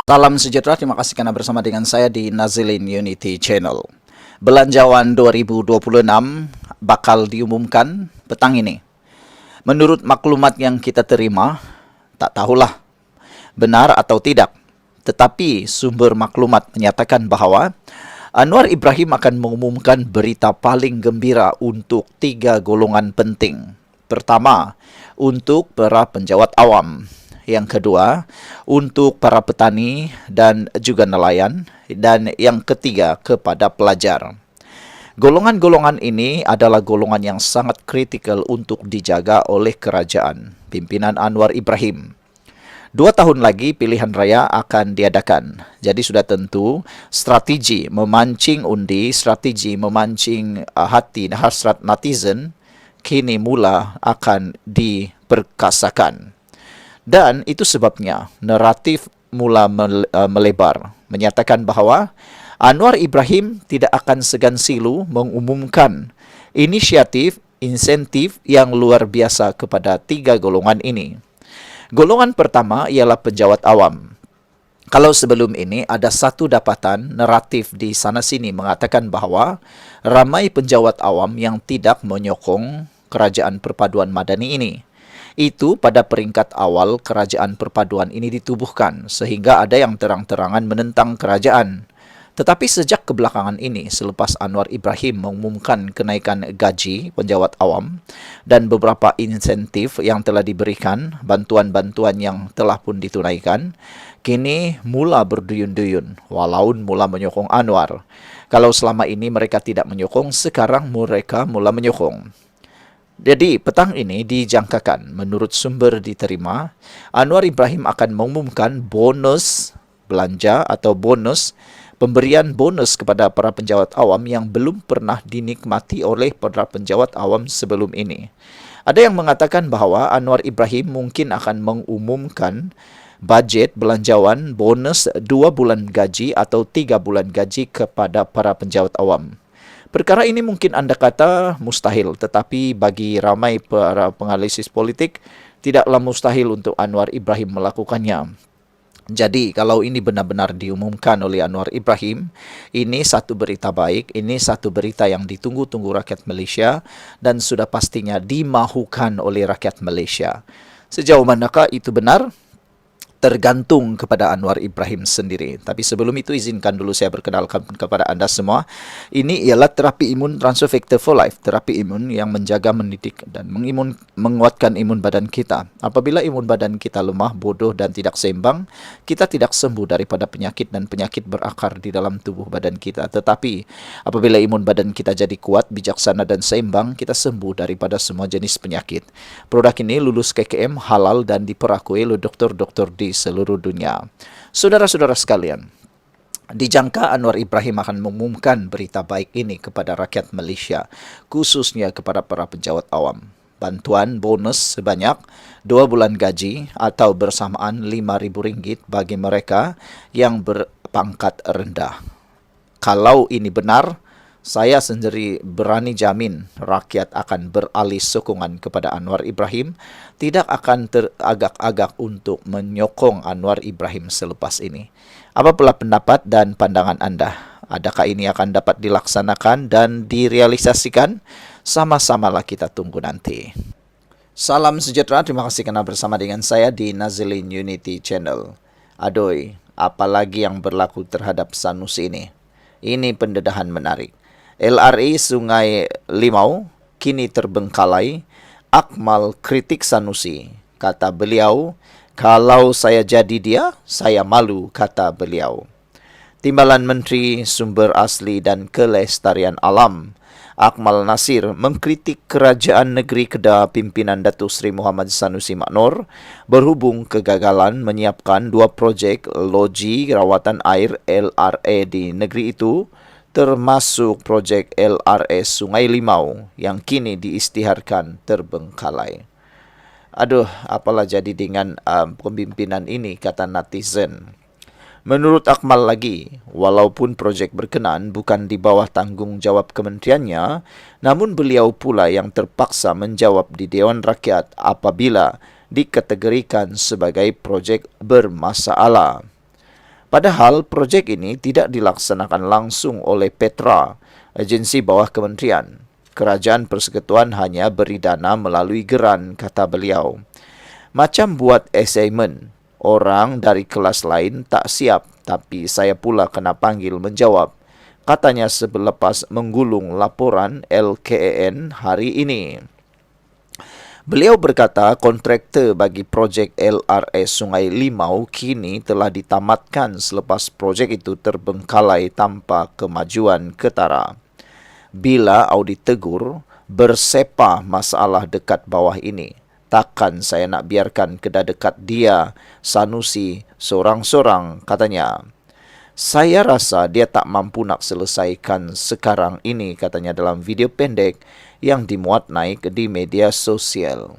Salam sejahtera, terima kasih karena bersama dengan saya di Nazilin Unity Channel. Belanjawan 2026 bakal diumumkan petang ini. Menurut maklumat yang kita terima, tak tahulah benar atau tidak. Tetapi sumber maklumat menyatakan bahawa Anwar Ibrahim akan mengumumkan berita paling gembira untuk 3 golongan penting. Pertama, untuk para penjawat awam. Yang kedua, untuk para petani dan juga nelayan. Dan yang ketiga, kepada pelajar. Golongan-golongan ini adalah golongan yang sangat kritikal untuk dijaga oleh kerajaan pimpinan Anwar Ibrahim. 2 tahun lagi pilihan raya akan diadakan. Jadi sudah tentu strategi memancing undi, strategi memancing hati hasrat netizen kini mula akan diperkasakan. Dan itu sebabnya naratif mula melebar, menyatakan bahawa Anwar Ibrahim tidak akan segan silu mengumumkan insentif yang luar biasa kepada 3 golongan ini. Golongan pertama ialah penjawat awam. Kalau sebelum ini ada satu dapatan naratif di sana-sini mengatakan bahawa ramai penjawat awam yang tidak menyokong kerajaan perpaduan madani ini. Itu pada peringkat awal kerajaan perpaduan ini ditubuhkan, sehingga ada yang terang-terangan menentang kerajaan. Tetapi sejak kebelakangan ini, selepas Anwar Ibrahim mengumumkan kenaikan gaji penjawat awam dan beberapa insentif yang telah diberikan, bantuan-bantuan yang telah pun ditunaikan, kini mula berduyun-duyun, walaupun mula menyokong Anwar. Kalau selama ini mereka tidak menyokong, sekarang mereka mula menyokong. Jadi, petang ini dijangkakan, menurut sumber diterima, Anwar Ibrahim akan mengumumkan bonus belanja atau pemberian bonus kepada para penjawat awam yang belum pernah dinikmati oleh para penjawat awam sebelum ini. Ada yang mengatakan bahawa Anwar Ibrahim mungkin akan mengumumkan bajet belanjawan bonus 2 bulan gaji atau 3 bulan gaji kepada para penjawat awam. Perkara ini mungkin anda kata mustahil, tetapi bagi ramai para penganalisis politik, tidaklah mustahil untuk Anwar Ibrahim melakukannya. Jadi, kalau ini benar-benar diumumkan oleh Anwar Ibrahim, ini satu berita baik, ini satu berita yang ditunggu-tunggu rakyat Malaysia dan sudah pastinya dimahukan oleh rakyat Malaysia. Sejauh manakah itu benar? Tergantung kepada Anwar Ibrahim sendiri. Tapi sebelum itu izinkan dulu saya perkenalkan kepada anda semua. Ini ialah terapi imun Transfer Factor for Life. Terapi imun yang menjaga, mendidik dan menguatkan imun badan kita. Apabila imun badan kita lemah, bodoh dan tidak seimbang, kita tidak sembuh daripada penyakit dan penyakit berakar di dalam tubuh badan kita. Tetapi apabila imun badan kita jadi kuat, bijaksana dan seimbang, kita sembuh daripada semua jenis penyakit. Produk ini lulus KKM, halal dan diperakui oleh doktor-doktor di seluruh dunia. Saudara-saudara sekalian, dijangka Anwar Ibrahim akan mengumumkan berita baik ini kepada rakyat Malaysia, khususnya kepada para penjawat awam. Bantuan bonus sebanyak 2 bulan gaji atau bersamaan RM5,000 bagi mereka yang berpangkat rendah. Kalau ini benar, saya sendiri berani jamin rakyat akan beralih sokongan kepada Anwar Ibrahim, tidak akan teragak-agak untuk menyokong Anwar Ibrahim selepas ini. Apalah pendapat dan pandangan anda? Adakah ini akan dapat dilaksanakan dan direalisasikan? Sama-samalah kita tunggu nanti. Salam sejahtera, terima kasih kerana bersama dengan saya di Nazilin Unity Channel. Aduh, apalagi yang berlaku terhadap Sanusi ini? Ini pendedahan menarik. LRA Sungai Limau kini terbengkalai. Akmal kritik Sanusi. Kata beliau, kalau saya jadi dia, saya malu, kata beliau. Timbalan Menteri Sumber Asli dan Kelestarian Alam, Akmal Nasir, mengkritik kerajaan negeri Kedah pimpinan Datuk Seri Muhammad Sanusi Maknor berhubung kegagalan menyiapkan 2 projek loji rawatan air LRA di negeri itu, termasuk projek LRS Sungai Limau yang kini diisytiharkan terbengkalai. Aduh, apalah jadi dengan pemimpinan ini, kata netizen. Menurut Akmal lagi, walaupun projek berkenaan bukan di bawah tanggungjawab kementeriannya, namun beliau pula yang terpaksa menjawab di Dewan Rakyat apabila dikategorikan sebagai projek bermasalah. Padahal projek ini tidak dilaksanakan langsung oleh Petra, agensi bawah kementerian. Kerajaan Persekutuan hanya beri dana melalui geran, kata beliau. Macam buat assignment, orang dari kelas lain tak siap, tapi saya pula kena panggil menjawab, katanya selepas menggulung laporan LKAN hari ini. Beliau berkata kontraktor bagi projek LRS Sungai Limau kini telah ditamatkan selepas projek itu terbengkalai tanpa kemajuan ketara. Bila audit tegur, bersepa masalah dekat bawah ini. Takkan saya nak biarkan kedah dekat dia, Sanusi, sorang-sorang, katanya. Saya rasa dia tak mampu nak selesaikan sekarang ini, katanya dalam video pendek yang dimuat naik di media sosial.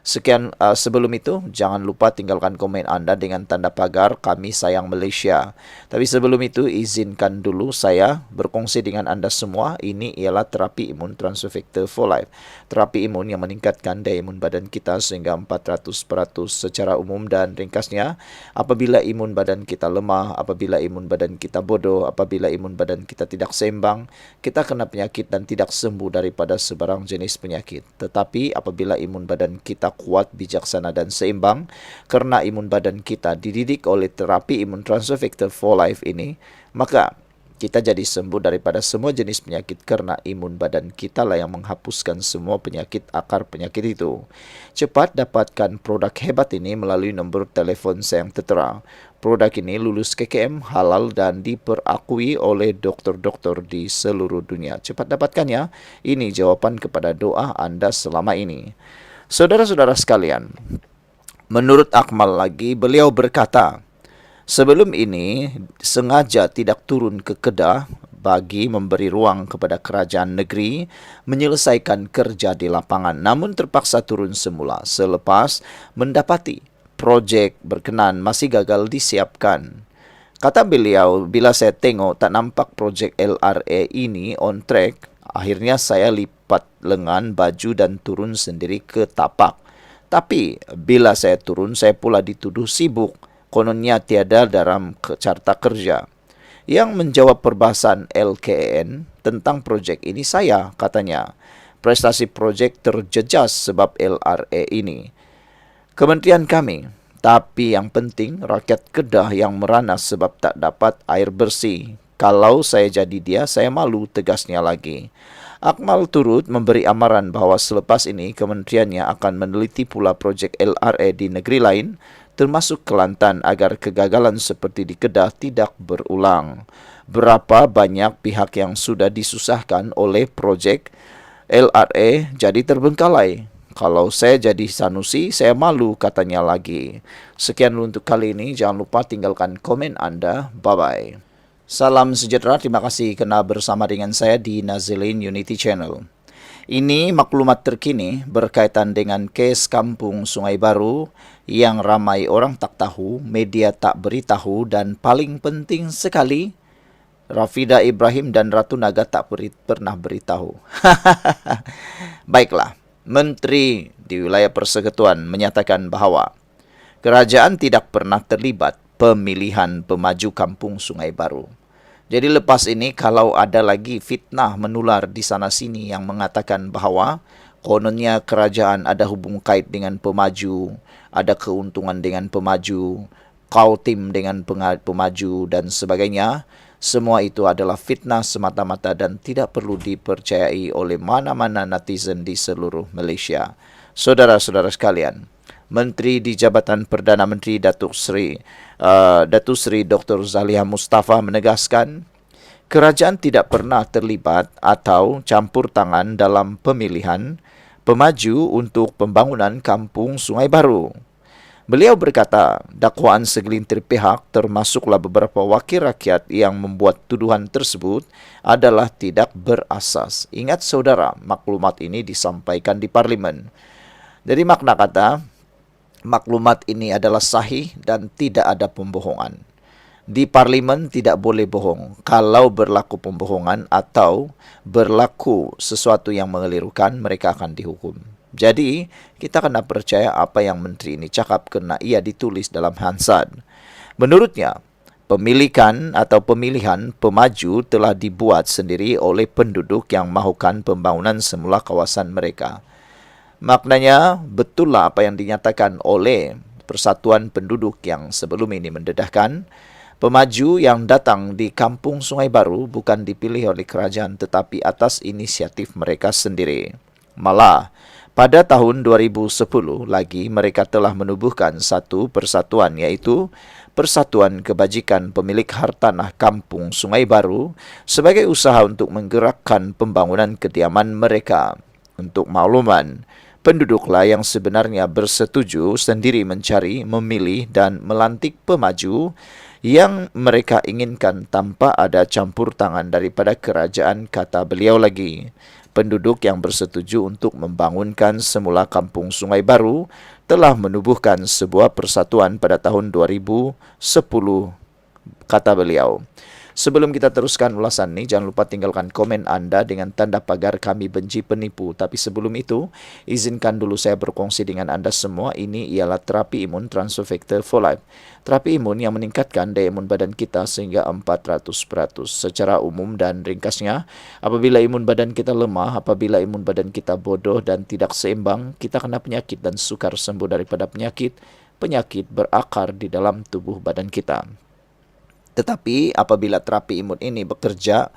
Sekian sebelum itu, jangan lupa tinggalkan komen anda dengan tanda pagar Kami Sayang Malaysia. Tapi sebelum itu, izinkan dulu saya berkongsi dengan anda semua. Ini ialah terapi imun transfer factor for life. Terapi imun yang meningkatkan daya imun badan kita sehingga 400% secara umum, dan ringkasnya, apabila imun badan kita lemah, apabila imun badan kita bodoh, apabila imun badan kita tidak seimbang, kita kena penyakit dan tidak sembuh daripada sebarang jenis penyakit. Tetapi apabila imun badan kita kuat, bijaksana dan seimbang, kerana imun badan kita dididik oleh terapi imun transfer factor for life ini, maka kita jadi sembuh daripada semua jenis penyakit kerana imun badan kita lah yang menghapuskan semua penyakit akar penyakit itu. Cepat dapatkan produk hebat ini melalui nombor telefon saya yang tertera. Produk ini lulus KKM, halal dan diperakui oleh doktor-doktor di seluruh dunia. Cepat dapatkannya. Ini jawapan kepada doa anda selama ini. Saudara-saudara sekalian, menurut Akmal lagi, beliau berkata, sebelum ini sengaja tidak turun ke Kedah bagi memberi ruang kepada kerajaan negeri menyelesaikan kerja di lapangan, namun terpaksa turun semula selepas mendapati projek berkenan masih gagal disiapkan. Kata beliau, bila saya tengok tak nampak projek LRA ini on track, akhirnya saya lipat lengan baju dan turun sendiri ke tapak. Tapi bila saya turun, saya pula dituduh sibuk. Kononnya tiada dalam carta kerja. Yang menjawab perbahasan LKAN tentang projek ini saya, katanya. Prestasi projek terjejas sebab LRA ini. Kementerian kami. Tapi yang penting, rakyat Kedah yang merana sebab tak dapat air bersih. Kalau saya jadi dia, saya malu, tegasnya lagi. Akmal turut memberi amaran bahawa selepas ini kementeriannya akan meneliti pula projek LRA di negeri lain, termasuk Kelantan, agar kegagalan seperti di Kedah tidak berulang. Berapa banyak pihak yang sudah disusahkan oleh projek LRA jadi terbengkalai. Kalau saya jadi Sanusi, saya malu, katanya lagi. Sekian untuk kali ini. Jangan lupa tinggalkan komen anda. Bye-bye. Salam sejahtera, terima kasih kena bersama dengan saya di Nazilin Unity Channel. Ini maklumat terkini berkaitan dengan kes kampung Sungai Baru yang ramai orang tak tahu, media tak beritahu, dan paling penting sekali, Rafida Ibrahim dan Ratu Naga tak pernah beritahu. Baiklah, Menteri di Wilayah Persekutuan menyatakan bahawa kerajaan tidak pernah terlibat pemilihan pemaju kampung Sungai Baru. Jadi lepas ini kalau ada lagi fitnah menular di sana-sini yang mengatakan bahawa kononnya kerajaan ada hubung kait dengan pemaju, ada keuntungan dengan pemaju, kau tim dengan pemaju dan sebagainya, semua itu adalah fitnah semata-mata dan tidak perlu dipercayai oleh mana-mana netizen di seluruh Malaysia. Saudara-saudara sekalian, Menteri di Jabatan Perdana Menteri Datuk Seri Dr. Zaliha Mustafa menegaskan kerajaan tidak pernah terlibat atau campur tangan dalam pemilihan pemaju untuk pembangunan kampung Sungai Baru. Beliau berkata, dakwaan segelintir pihak termasuklah beberapa wakil rakyat yang membuat tuduhan tersebut adalah tidak berasas. Ingat saudara, maklumat ini disampaikan di Parlimen. Jadi makna kata, maklumat ini adalah sahih dan tidak ada pembohongan. Di Parlimen tidak boleh bohong. Kalau berlaku pembohongan atau berlaku sesuatu yang mengelirukan, mereka akan dihukum. Jadi, kita kena percaya apa yang menteri ini cakap kerana ia ditulis dalam Hansard. Menurutnya, Pemilikan atau pemilihan pemaju telah dibuat sendiri oleh penduduk yang mahukan pembangunan semula kawasan mereka. Maknanya, betullah apa yang dinyatakan oleh persatuan penduduk yang sebelum ini mendedahkan, pemaju yang datang di Kampung Sungai Baru bukan dipilih oleh kerajaan tetapi atas inisiatif mereka sendiri. Malah, pada tahun 2010 lagi mereka telah menubuhkan satu persatuan iaitu Persatuan Kebajikan Pemilik Hartanah Kampung Sungai Baru sebagai usaha untuk menggerakkan pembangunan kediaman mereka. Untuk makluman, penduduklah yang sebenarnya bersetuju sendiri mencari, memilih dan melantik pemaju yang mereka inginkan tanpa ada campur tangan daripada kerajaan, kata beliau lagi. Penduduk yang bersetuju untuk membangunkan semula Kampung Sungai Baru telah menubuhkan sebuah persatuan pada tahun 2010, kata beliau. Sebelum kita teruskan ulasan ini, jangan lupa tinggalkan komen anda dengan tanda pagar kami benci penipu. Tapi sebelum itu, izinkan dulu saya berkongsi dengan anda semua. Ini ialah terapi imun Transfer Factor for Life. Terapi imun yang meningkatkan daya imun badan kita sehingga 400%. Secara umum dan ringkasnya, apabila imun badan kita lemah, apabila imun badan kita bodoh dan tidak seimbang, kita kena penyakit dan sukar sembuh daripada penyakit. Penyakit berakar di dalam tubuh badan kita. Tetapi apabila terapi imun ini bekerja,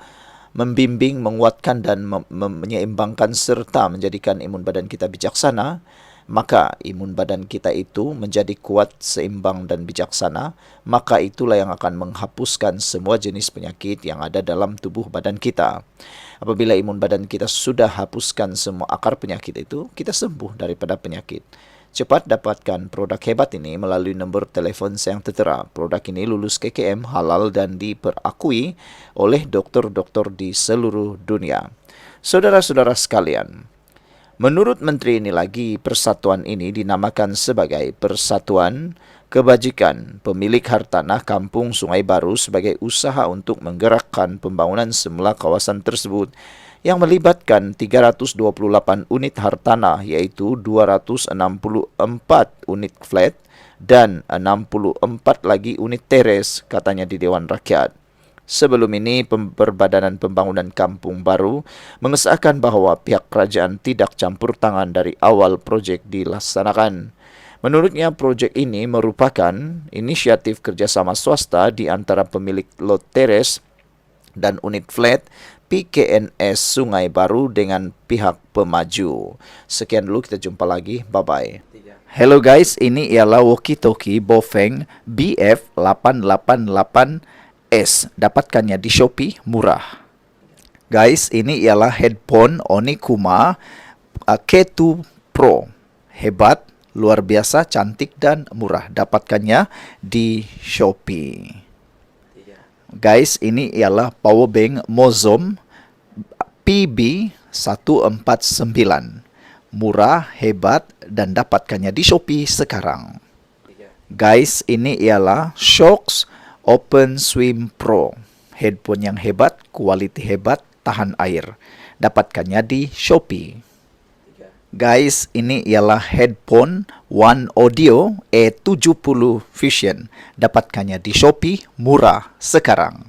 membimbing, menguatkan dan menyeimbangkan serta menjadikan imun badan kita bijaksana, maka imun badan kita itu menjadi kuat, seimbang dan bijaksana, maka itulah yang akan menghapuskan semua jenis penyakit yang ada dalam tubuh badan kita. Apabila imun badan kita sudah hapuskan semua akar penyakit itu, kita sembuh daripada penyakit. Cepat dapatkan produk hebat ini melalui nombor telefon yang tertera. Produk ini lulus KKM, halal dan diperakui oleh doktor-doktor di seluruh dunia. Saudara-saudara sekalian, menurut menteri ini lagi, persatuan ini dinamakan sebagai Persatuan Kebajikan Pemilik Hartanah Kampung Sungai Baru sebagai usaha untuk menggerakkan pembangunan semula kawasan tersebut yang melibatkan 328 unit hartanah iaitu 264 unit flat dan 64 lagi unit teres, katanya di Dewan Rakyat. Sebelum ini, Perbadanan Pembangunan Kampung Baru mengesahkan bahawa pihak kerajaan tidak campur tangan dari awal projek dilaksanakan. Menurutnya, projek ini merupakan inisiatif kerjasama swasta di antara pemilik lot teres dan unit flat PKNS Sungai Baru dengan pihak pemaju. Sekian dulu, kita jumpa lagi. Bye-bye. Hello guys, ini ialah walkie-talkie Bofeng BF888S. Dapatkannya di Shopee, murah. Guys, ini ialah headphone Onikuma K2 Pro. Hebat, luar biasa, cantik dan murah. Dapatkannya di Shopee. Guys, ini ialah power bank Mozom PB149. Murah, hebat dan dapatkannya di Shopee sekarang. Guys, ini ialah Shocks Open Swim Pro. Headphone yang hebat, kualiti hebat, tahan air. Dapatkannya di Shopee. Guys, ini ialah headphone One Audio E70 Fusion. Dapatkannya di Shopee, murah sekarang.